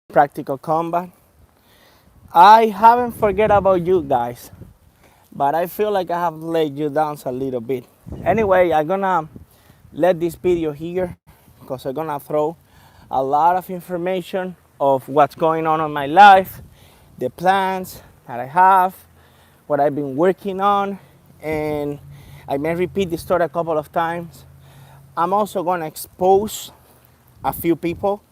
Practical Combat. I haven't forget about you guys, but I feel like I have let you down a little bit. Anyway, I'm gonna let this video here because I'm gonna throw a lot of information of what's going on in my life, the plans that I have, what I've been working on, and I may repeat the story a couple of times. I'm also gonna expose a few people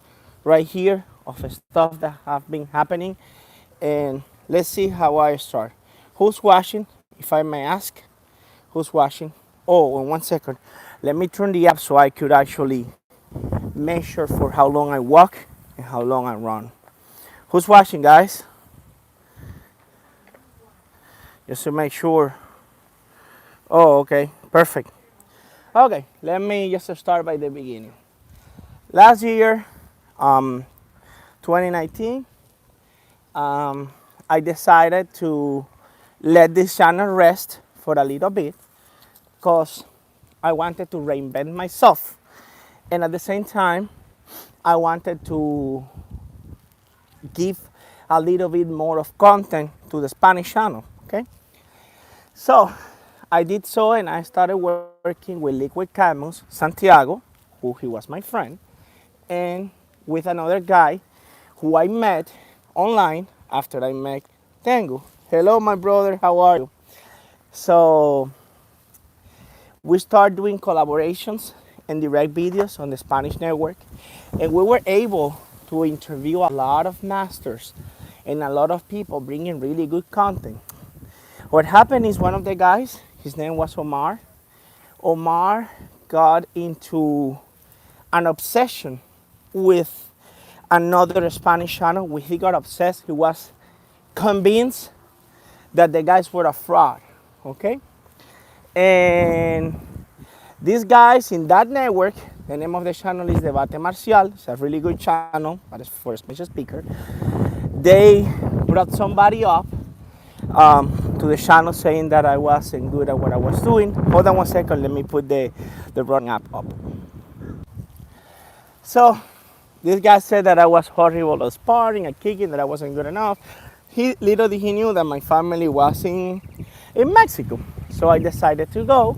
right here of stuff that have been happening, and let's see how I start. Who's watching, if I may ask? Who's watching? Oh, in 1 second, let me turn the app so I could actually measure for how long I walk and how long I run. Who's watching, guys? Just to make sure. Oh, okay, perfect. Okay, let me just start by the beginning. Last year, 2019, I decided to let this channel rest for a little bit because I wanted to reinvent myself. And at the same time, I wanted to give a little bit more of content to the Spanish channel, okay? So I did so, and I started working with Liquid Camus, Santiago, who he was my friend, and with another guy who I met online after I met Tengu. Hello, my brother, how are you? So we started doing collaborations and direct videos on the Spanish network, and we were able to interview a lot of masters and a lot of people bringing really good content. What happened is one of the guys, his name was Omar. Omar got into an obsession with another Spanish channel. When he got obsessed, he was convinced that the guys were a fraud, okay? And these guys in that network, the name of the channel is Debate Marcial. It's a really good channel, but it's for a Spanish speaker. They brought somebody up to the channel saying that I wasn't good at what I was doing. Hold on 1 second, let me put the wrong app up. So this guy said that I was horrible at sparring, at kicking, that I wasn't good enough. Little did he knew that my family was in Mexico. So I decided to go,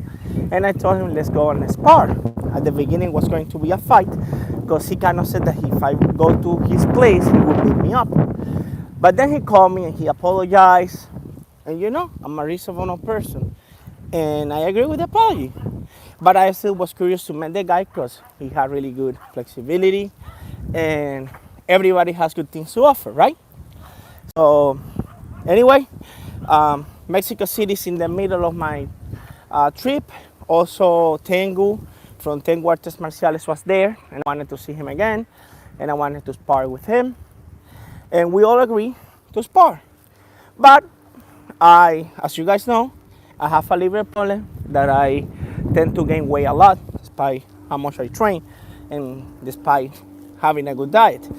and I told him, let's go and spar. At the beginning, it was going to be a fight, because he kind of said that if I go to his place, he would beat me up. But then he called me and he apologized. And you know, I'm a reasonable person, and I agree with the apology. But I still was curious to meet the guy because he had really good flexibility, and everybody has good things to offer, right? So anyway, Mexico City is in the middle of my trip. Also, Tengu from Tengu Artes Marciales was there, and I wanted to see him again, and I wanted to spar with him. And we all agree to spar. But as you guys know, I have a liver problem that I tend to gain weight a lot despite how much I train and despite having a good diet.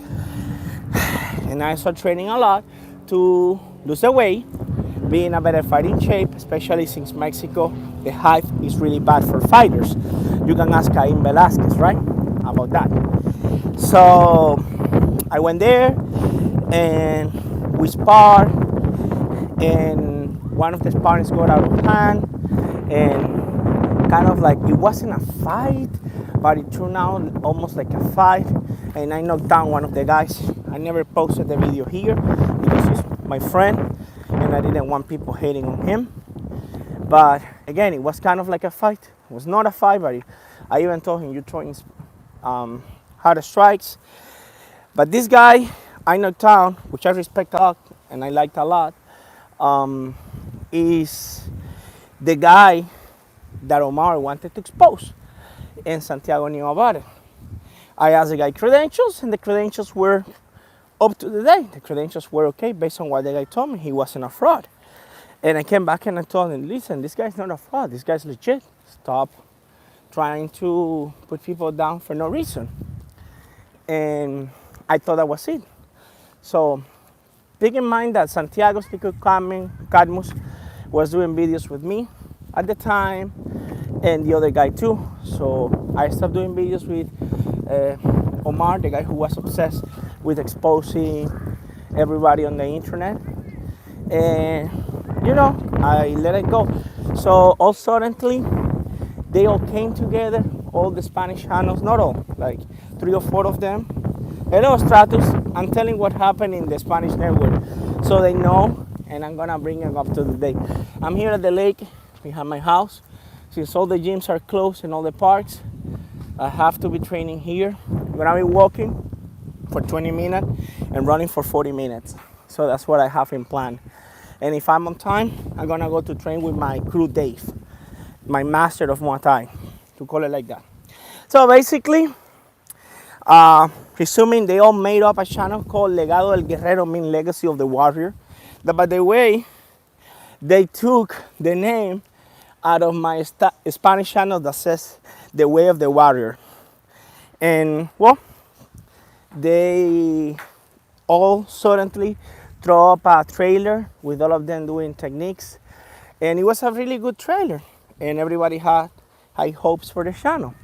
And I start training a lot to lose the weight, be in a better fighting shape, especially since Mexico, the height is really bad for fighters. You can ask Cain Velasquez, right, about that. So I went there and we sparred, and one of the sparring got out of hand, and kind of like it wasn't a fight, but it turned out almost like a fight, and I knocked down one of the guys. I never posted the video here because he's my friend and I didn't want people hating on him. But again, it was kind of like a fight. It was not a fight, but I even told him, you're throwing harder strikes. But this guy I knocked down, which I respect a lot and I liked a lot, is the guy that Omar wanted to expose, and Santiago knew about it. I asked the guy credentials, and the credentials were up to the day. The credentials were okay based on what the guy told me. He wasn't a fraud. And I came back and I told him, listen, this guy's not a fraud. This guy's legit. Stop trying to put people down for no reason. And I thought that was it. So keep in mind that Santiago Cadmus was doing videos with me at the time, and the other guy too. So I stopped doing videos with Omar, the guy who was obsessed with exposing everybody on the internet. And I let it go. So all suddenly they all came together, all the Spanish channels, not all, like 3 or 4 of them. Hello Stratus, I'm telling what happened in the Spanish network so they know, and I'm gonna bring them up to the day. I'm here at the lake behind my house. Since all the gyms are closed and all the parks, I have to be training here. I'm gonna be walking for 20 minutes and running for 40 minutes. So that's what I have in plan. And if I'm on time, I'm gonna go to train with my crew Dave, my master of Muay Thai, to call it like that. So basically, presuming they all made up a channel called Legado del Guerrero, mean Legacy of the Warrior. That, by the way, they took the name out of my Spanish channel that says The Way of the Warrior. And well, they all suddenly throw up a trailer with all of them doing techniques. And it was a really good trailer. And everybody had high hopes for the channel.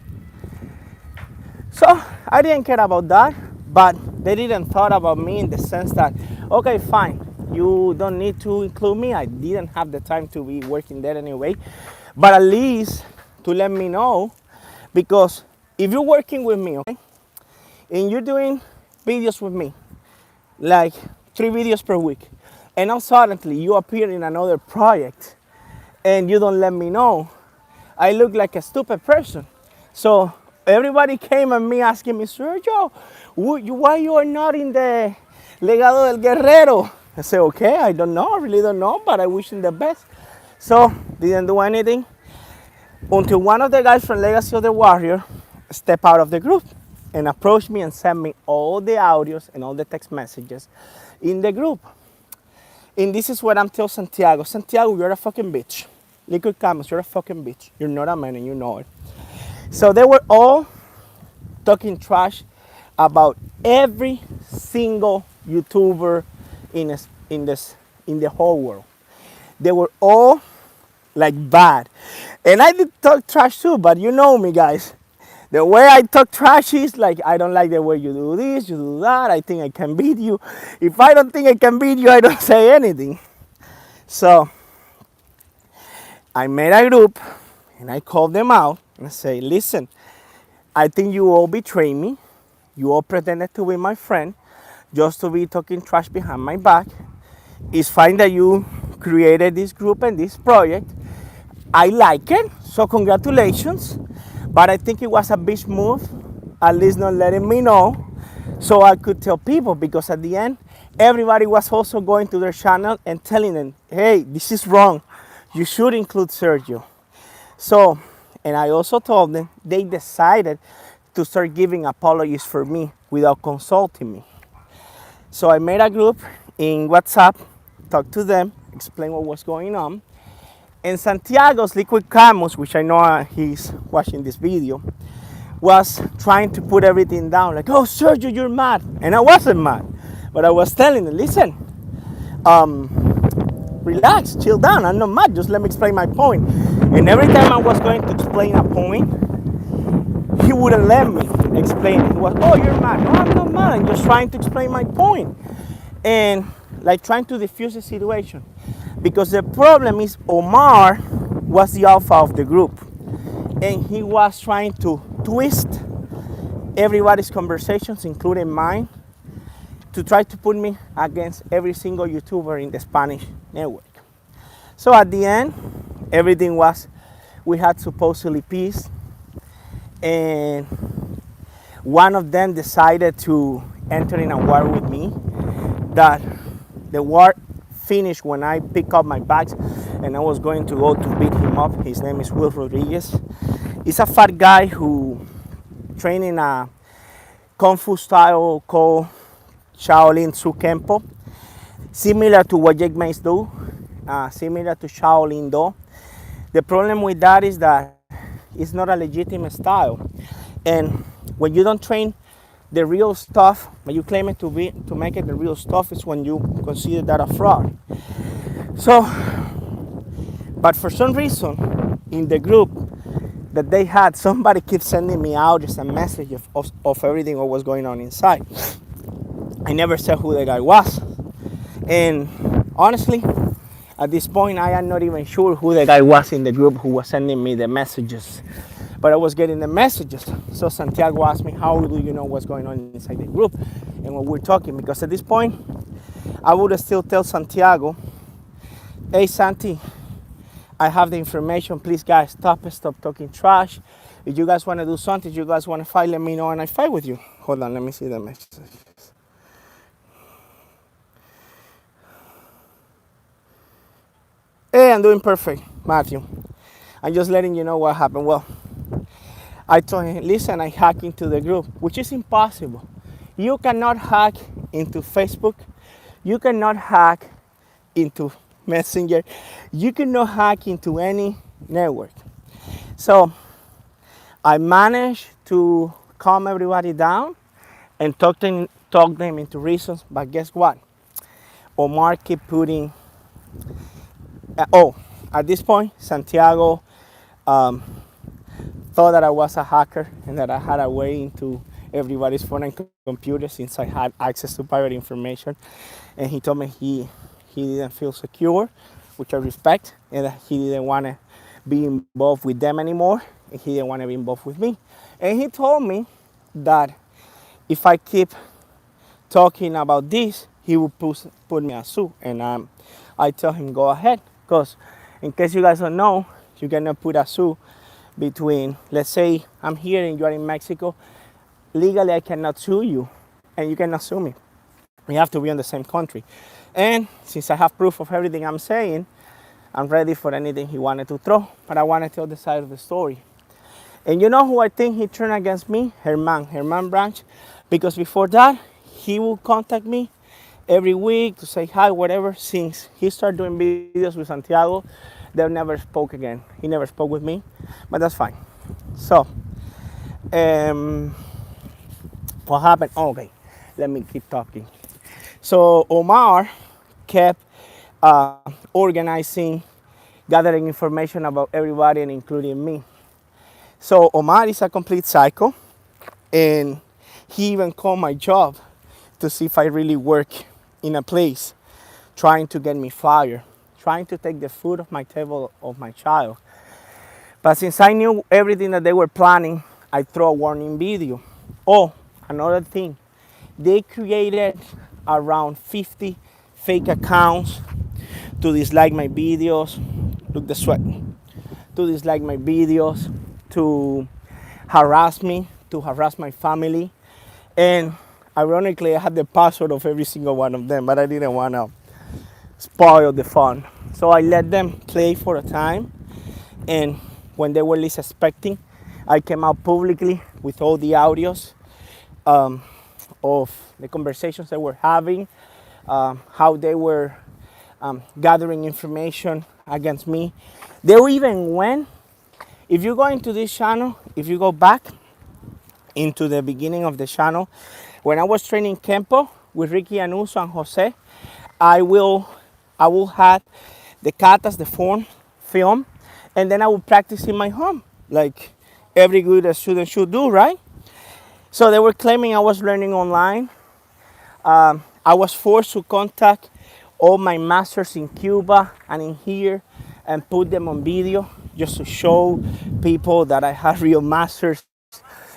So I didn't care about that, but they didn't thought about me in the sense that, okay, fine, you don't need to include me. I didn't have the time to be working there anyway, but at least to let me know, because if you're working with me, okay, and you're doing videos with me, like 3 videos per week, and now suddenly you appear in another project and you don't let me know, I look like a stupid person. So everybody came at me asking me, Sergio, why you are not in the Legado del Guerrero? I said, okay, I don't know, I really don't know, but I wish him the best. So didn't do anything until one of the guys from Legacy of the Warrior stepped out of the group and approached me and sent me all the audios and all the text messages in the group. And this is what I'm telling Santiago. Santiago, you're a fucking bitch. Liquid Camus, you're a fucking bitch. You're not a man and you know it. So they were all talking trash about every single YouTuber in the whole world. They were all like bad. And I did talk trash too, but you know me, guys. The way I talk trash is like, I don't like the way you do this, you do that, I think I can beat you. If I don't think I can beat you, I don't say anything. So I made a group and I called them out and I say, listen, I think you all betrayed me. You all pretended to be my friend just to be talking trash behind my back. It's fine that you created this group and this project. I like it, so congratulations. But I think it was a bitch move, at least not letting me know, so I could tell people, because at the end, everybody was also going to their channel and telling them, hey, this is wrong. You should include Sergio. So, and I also told them they decided to start giving apologies for me without consulting me. So I made a group in WhatsApp, talked to them, explained what was going on. And Santiago's Liquid Camus, which I know he's watching this video, was trying to put everything down, like, oh, Sergio, you're mad. And I wasn't mad, but I was telling him, listen, relax, chill down, I'm not mad, just let me explain my point. And every time I was going to explain a point, he wouldn't let me explain it. He was, oh, you're mad. No, I'm not mad, I'm just trying to explain my point. And like trying to diffuse the situation. Because the problem is Omar was the alpha of the group. And he was trying to twist everybody's conversations, including mine, to try to put me against every single YouTuber in the Spanish network. So at the end, everything was, we had supposedly peace. And one of them decided to enter in a war with me. That the war finished when I picked up my bags and I was going to go to beat him up. His name is Will Rodriguez. He's a fat guy who trained in a Kung Fu style called Shaolin Tzu Kempo, similar to what Jake Mace do, similar to Shaolin Do. The problem with that is that it's not a legitimate style. And when you don't train the real stuff, but you claim it to make it the real stuff, is when you consider that a fraud. So, but for some reason, in the group that they had, somebody kept sending me out just a message of everything what was going on inside. I never said who the guy was. And honestly, at this point, I am not even sure who the guy was in the group who was sending me the messages. But I was getting the messages. So Santiago asked me, how do you know what's going on inside the group and what we're talking? Because at this point, I would still tell Santiago, hey, Santi, I have the information. Please, guys, stop talking trash. If you guys want to do something, if you guys want to fight, let me know and I fight with you. Hold on, let me see the message. Hey, I'm doing perfect, Matthew. I'm just letting you know what happened. Well, I told him, listen, I hacked into the group, which is impossible. You cannot hack into Facebook. You cannot hack into Messenger. You cannot hack into any network. So I managed to calm everybody down and talk them into reasons. But guess what? Omar kept putting, at this point, Santiago thought that I was a hacker and that I had a way into everybody's phone and computer since I had access to private information. And he told me he didn't feel secure, which I respect, and that he didn't want to be involved with them anymore, and he didn't want to be involved with me. And he told me that if I keep talking about this, he would put me a suit. And I tell him, go ahead, because in case you guys don't know, you cannot put a suit between, let's say I'm here and you are in Mexico. Legally, I cannot sue you, and you cannot sue me. We have to be in the same country. And since I have proof of everything I'm saying, I'm ready for anything he wanted to throw. But I want to tell the side of the story. And you know who I think he turned against me? Herman Branch. Because before that, he would contact me every week to say hi, whatever. Since he started doing videos with Santiago, they never spoke again. He never spoke with me, but that's fine. So, what happened? Oh, okay, let me keep talking. So Omar kept organizing, gathering information about everybody and including me. So Omar is a complete psycho, and he even called my job to see if I really work in a place, trying to get me fired, trying to take the food off my table of my child. But since I knew everything that they were planning, I threw a warning video. Oh, another thing, they created around 50 fake accounts to dislike my videos. Look, the sweat. To dislike my videos, to harass me, to harass my family. And ironically, I had the password of every single one of them, but I didn't want to spoil the fun. So I let them play for a time. And when they were least expecting, I came out publicly with all the audios of the conversations they were having, how they were gathering information against me. They even went, if you go into this channel, if you go back into the beginning of the channel, when I was training Kempo with Ricky Anuso and Jose, I will have the katas, the form, film, and then I will practice in my home, like every good student should do, right? So they were claiming I was learning online. I was forced to contact all my masters in Cuba and in here and put them on video just to show people that I had real masters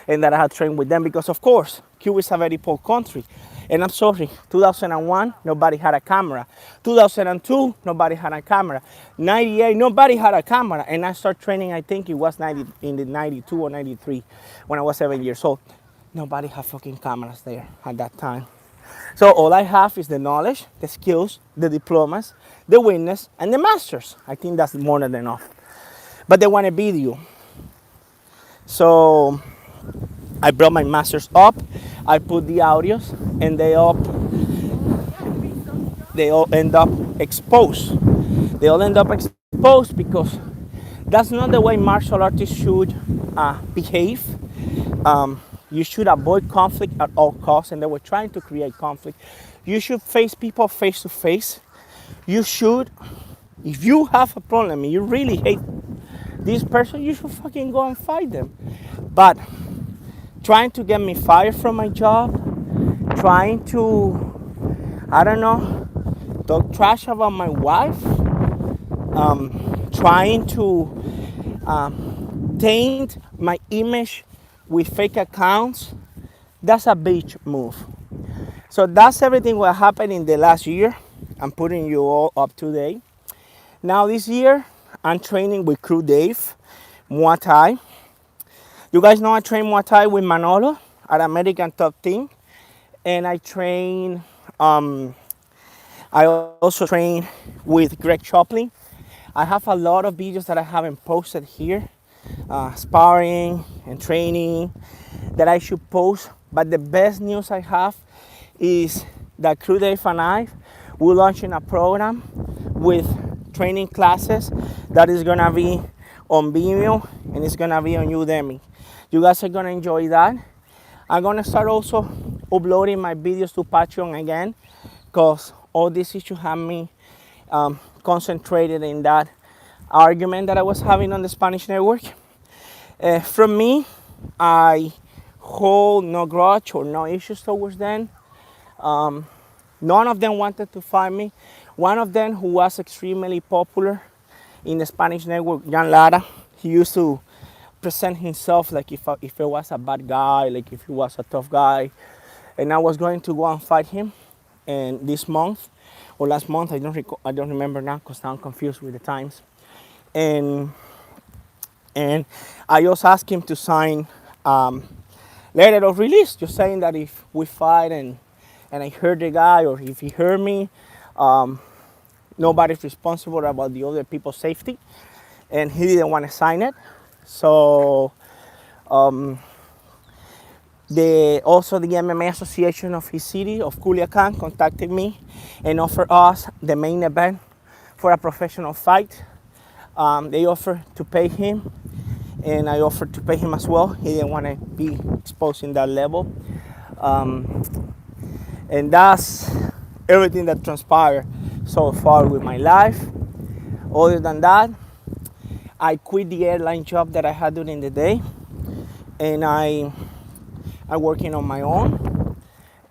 and that I had trained with them, because of course, Cuba is a very poor country. And I'm sorry, 2001, nobody had a camera. 2002, nobody had a camera. 98, nobody had a camera. And I started training, I think it was in the 92 or 93, when I was 7 years old. Nobody had fucking cameras there at that time. So all I have is the knowledge, the skills, the diplomas, the witness, and the masters. I think that's more than enough. But they want a video. So I brought my masters up. I put the audios, and they all end up exposed. They all end up exposed because that's not the way martial artists should behave. You should avoid conflict at all costs, and they were trying to create conflict. You should face people face to face. You should, if you have a problem and you really hate this person, you should fucking go and fight them. But trying to get me fired from my job trying to, I don't know, talk trash about my wife, trying to taint my image with fake accounts. That's a bitch move. So that's everything what happened in the last year. I'm putting you all up to date. Now this year, I'm training with Crew Dave, Muay Thai. You guys know I train Muay Thai with Manolo at American Top Team. And I train, I also train with Greg Choplin. I have a lot of videos that I haven't posted here, sparring and training that I should post. But the best news I have is that Crew Dave and I will launching a program with training classes that is gonna be on Vimeo and it's gonna be on Udemy. You guys are gonna enjoy that. I'm gonna start also uploading my videos to Patreon again, because all these issues have me concentrated in that argument that I was having on the Spanish network. From me, I hold no grudge or no issues towards them. None of them wanted to fight me. One of them, who was extremely popular in the Spanish network, Jan Lara, he used to present himself like if he was a bad guy, like if he was a tough guy. And I was going to go and fight him. And this month, or last month, I don't remember now because now I'm confused with the times. And I just asked him to sign letter of release, just saying that if we fight and I hurt the guy, or if he hurt me, nobody's responsible about the other people's safety. And he didn't want to sign it. So also the MMA Association of his city, of Culiacan, contacted me and offered us the main event for a professional fight. They offered to pay him, and I offered to pay him as well. He didn't want to be exposed in that level. And that's everything that transpired so far with my life. Other than that, I quit the airline job that I had during the day, and I'm working on my own,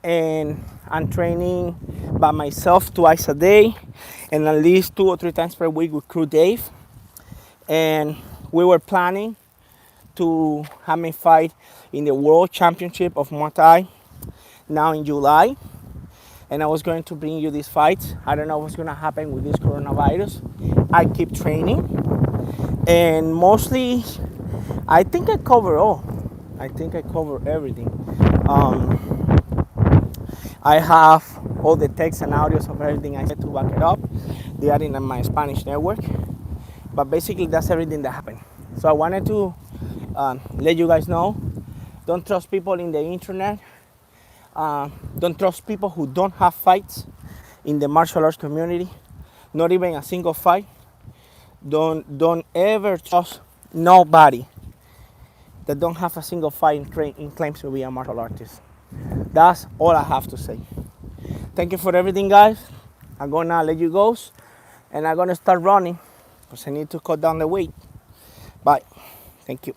and I'm training by myself twice a day and at least 2 or 3 times per week with Crew Dave. And we were planning to have me fight in the World Championship of Muay Thai now in July. And I was going to bring you these fights. I don't know what's going to happen with this coronavirus. I keep training, and mostly I think I cover all. I think I cover everything. I have all the texts and audios of everything I said to back it up. They are in my Spanish network. But basically, that's everything that happened. So I wanted to let you guys know, don't trust people in the internet. Don't trust people who don't have fights in the martial arts community, not even a single fight. Don't ever trust nobody that don't have a single fight and claims to be a martial artist. That's all I have to say. Thank you for everything, guys. I'm gonna let you go, and I'm gonna start running because I need to cut down the weight. Bye. Thank you.